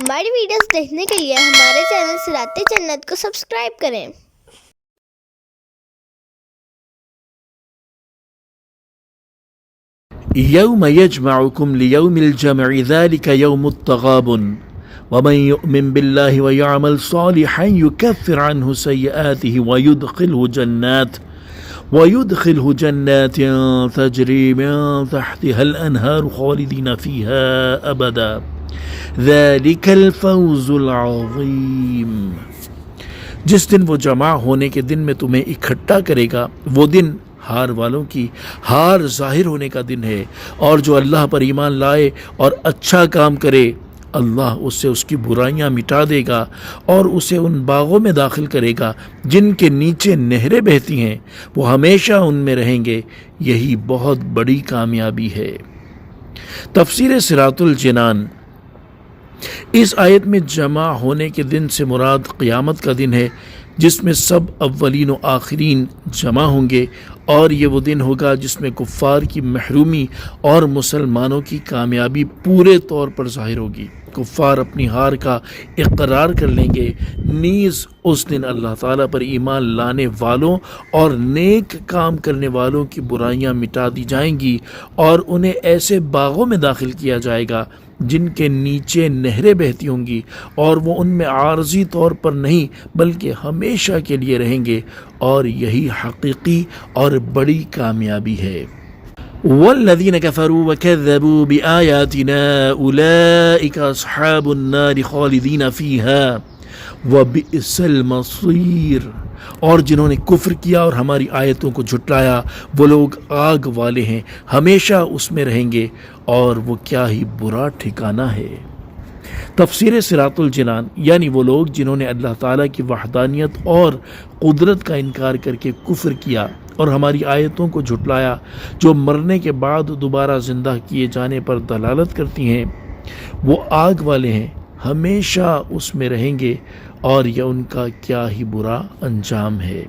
ہماری ویڈیوز دیکھنے کے لیے ہمارے چینل صراط جنت کو سبسکرائب کریں۔ يوم يجمعكم ليوم الجمع ذلك يوم التغابن ومن يؤمن بالله ويعمل صالحا يكفر عنه سيئاته ويدخله جنات تجري من تحتها الأنهار خالدين فيها أبدا ذلك الفوز العظيم۔ جس دن وہ جمع ہونے کے دن میں تمہیں اکٹھا کرے گا، وہ دن ہار والوں کی ہار ظاہر ہونے کا دن ہے، اور جو اللہ پر ایمان لائے اور اچھا کام کرے، اللہ اس سے اس کی برائیاں مٹا دے گا اور اسے ان باغوں میں داخل کرے گا جن کے نیچے نہریں بہتی ہیں، وہ ہمیشہ ان میں رہیں گے، یہی بہت بڑی کامیابی ہے۔ تفسیر صراط الجنان۔ اس آیت میں جمع ہونے کے دن سے مراد قیامت کا دن ہے، جس میں سب اولین و آخرین جمع ہوں گے، اور یہ وہ دن ہوگا جس میں کفار کی محرومی اور مسلمانوں کی کامیابی پورے طور پر ظاہر ہوگی۔ کفار اپنی ہار کا اقرار کر لیں گے، نیز اس دن اللہ تعالیٰ پر ایمان لانے والوں اور نیک کام کرنے والوں کی برائیاں مٹا دی جائیں گی، اور انہیں ایسے باغوں میں داخل کیا جائے گا جن کے نیچے نہریں بہتی ہوں گی، اور وہ ان میں عارضی طور پر نہیں بلکہ ہمیشہ کے لیے رہیں گے، اور یہی حقیقی اور بڑی کامیابی ہے۔ والذین کفروا وکذبوا بآیاتنا اولئک اصحاب النار خالدین فیہا وبئس المصیر۔ اور جنہوں نے کفر کیا اور ہماری آیتوں کو جھٹلایا، وہ لوگ آگ والے ہیں، ہمیشہ اس میں رہیں گے، اور وہ کیا ہی برا ٹھکانہ ہے۔ تفسیر صراط الجنان، یعنی وہ لوگ جنہوں نے اللہ تعالیٰ کی وحدانیت اور قدرت کا انکار کر کے کفر کیا اور ہماری آیتوں کو جھٹلایا، جو مرنے کے بعد دوبارہ زندہ کیے جانے پر دلالت کرتی ہیں، وہ آگ والے ہیں، ہمیشہ اس میں رہیں گے، اور یہ ان کا کیا ہی برا انجام ہے۔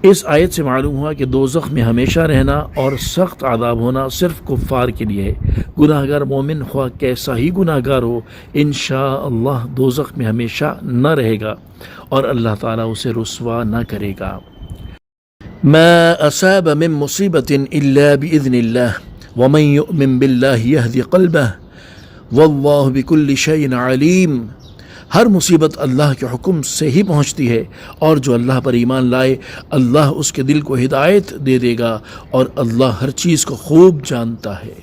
اس آیت سے معلوم ہوا کہ دوزخ میں ہمیشہ رہنا اور سخت عذاب ہونا صرف کفار کے لیے ہے۔ گناہ گار مومن خواہ کیسا ہی گناہ گار ہو، انشاءاللہ دوزخ میں ہمیشہ نہ رہے گا، اور اللہ تعالیٰ اسے رسوا نہ کرے گا۔ ما اصاب من مصیبت الا باذن اللہ ومن یؤمن باللہ یہدی قلبہ واللہ بکل شیء علیم۔ ہر مصیبت اللہ کے حکم سے ہی پہنچتی ہے، اور جو اللہ پر ایمان لائے، اللہ اس کے دل کو ہدایت دے دے گا، اور اللہ ہر چیز کو خوب جانتا ہے۔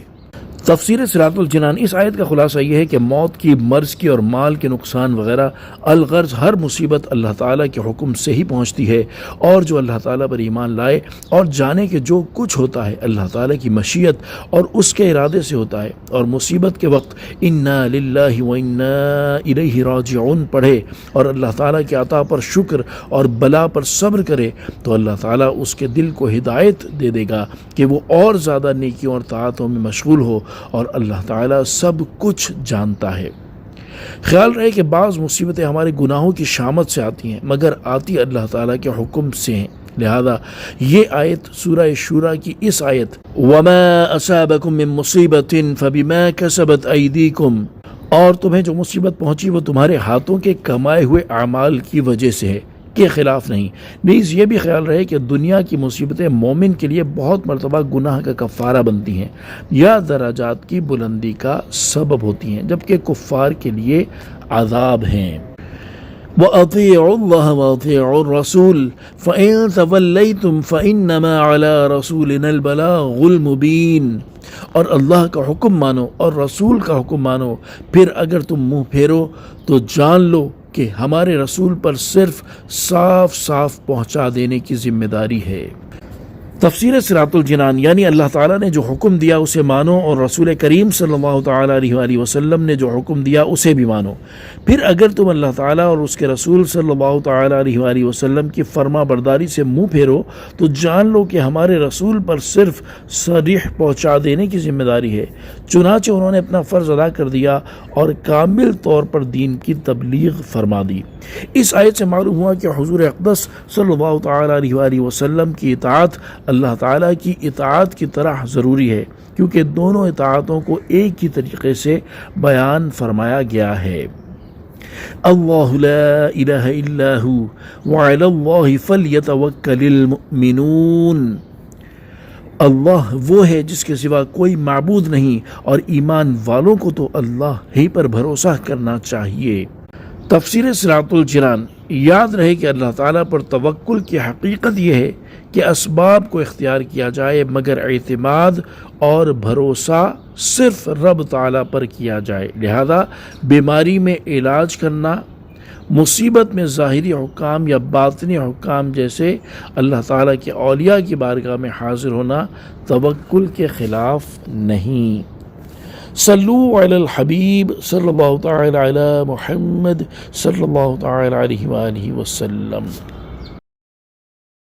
تفسیر صراط الجنان۔ اس آیت کا خلاصہ یہ ہے کہ موت کی، مرض کی اور مال کے نقصان وغیرہ الغرض ہر مصیبت اللہ تعالیٰ کے حکم سے ہی پہنچتی ہے، اور جو اللہ تعالیٰ پر ایمان لائے اور جانے کہ جو کچھ ہوتا ہے اللہ تعالیٰ کی مشیت اور اس کے ارادے سے ہوتا ہے، اور مصیبت کے وقت انا للہ و انا الیہ راجعون پڑھے اور اللہ تعالیٰ کے عطا پر شکر اور بلا پر صبر کرے، تو اللہ تعالیٰ اس کے دل کو ہدایت دے دے گا کہ وہ اور زیادہ نیکیوں اور طاعتوں میں مشغول ہو، اور اللہ تعالیٰ سب کچھ جانتا ہے۔ خیال رہے کہ بعض مصیبتیں ہمارے گناہوں کی شامت سے آتی ہیں، مگر آتی اللہ تعالیٰ کے حکم سے ہیں، لہذا یہ آیت سورہ شورى کی اس آیت وَمَا أَصَابَكُم مِّن مُّصِيبَةٍ فَبِمَا كَسَبَتْ أَيْدِيكُمْ، اور تمہیں جو مصیبت پہنچی وہ تمہارے ہاتھوں کے کمائے ہوئے اعمال کی وجہ سے ہے، کے خلاف نہیں۔ نیز یہ بھی خیال رہے کہ دنیا کی مصیبتیں مومن کے لیے بہت مرتبہ گناہ کا کفارہ بنتی ہیں یا درجات کی بلندی کا سبب ہوتی ہیں، جبکہ کفار کے لیے عذاب ہیں۔ وَأَطِيعُوا اللَّهَ وَأَطِيعُوا الرَّسُولَ فَإِن تَوَلَّيْتُمْ فَإِنَّمَا عَلَىٰ رَسُولِنَا الْبَلَاغُ الْمُبِينُ، اور اللہ کا حکم مانو اور رسول کا حکم مانو، پھر اگر تم منہ پھیرو تو جان لو کہ ہمارے رسول پر صرف صاف صاف پہنچا دینے کی ذمہ داری ہے۔ تفسیر صراط الجنان، یعنی اللہ تعالیٰ نے جو حکم دیا اسے مانو، اور رسول کریم صلی اللہ تعالیٰ علیہ وآلہ وسلم نے جو حکم دیا اسے بھی مانو۔ پھر اگر تم اللہ تعالیٰ اور اس کے رسول صلی اللہ تعالیٰ علیہ وآلہ وسلم کی فرما برداری سے منہ پھیرو تو جان لو کہ ہمارے رسول پر صرف صریح پہنچا دینے کی ذمہ داری ہے۔ چنانچہ انہوں نے اپنا فرض ادا کر دیا اور کامل طور پر دین کی تبلیغ فرما دی۔ اس آیت سے معلوم ہوا کہ حضور اقدس صلی اللہ تعالیٰ علیہ وآلہ وسلم کی اطاعت اللہ تعالیٰ کی اطاعت کی طرح ضروری ہے، کیونکہ دونوں اطاعتوں کو ایک ہی طریقے سے بیان فرمایا گیا ہے۔ اللہ لا الہ الا ہو وعلی اللہ فلیتوکل المؤمنون، اللہ وہ ہے جس کے سوا کوئی معبود نہیں اور ایمان والوں کو تو اللہ ہی پر بھروسہ کرنا چاہیے۔ تفسیر صراط الجنان۔ یاد رہے کہ اللہ تعالیٰ پر توکل کی حقیقت یہ ہے کہ اسباب کو اختیار کیا جائے مگر اعتماد اور بھروسہ صرف رب تعالیٰ پر کیا جائے۔ لہذا بیماری میں علاج کرنا، مصیبت میں ظاہری حکام یا باطنی حکام جیسے اللہ تعالیٰ کے اولیاء کی بارگاہ میں حاضر ہونا توکل کے خلاف نہیں۔ صلو علی الحبیب صلی اللہ تعالی علی محمد صلی اللہ تعالی علیہ وآلہ وسلم۔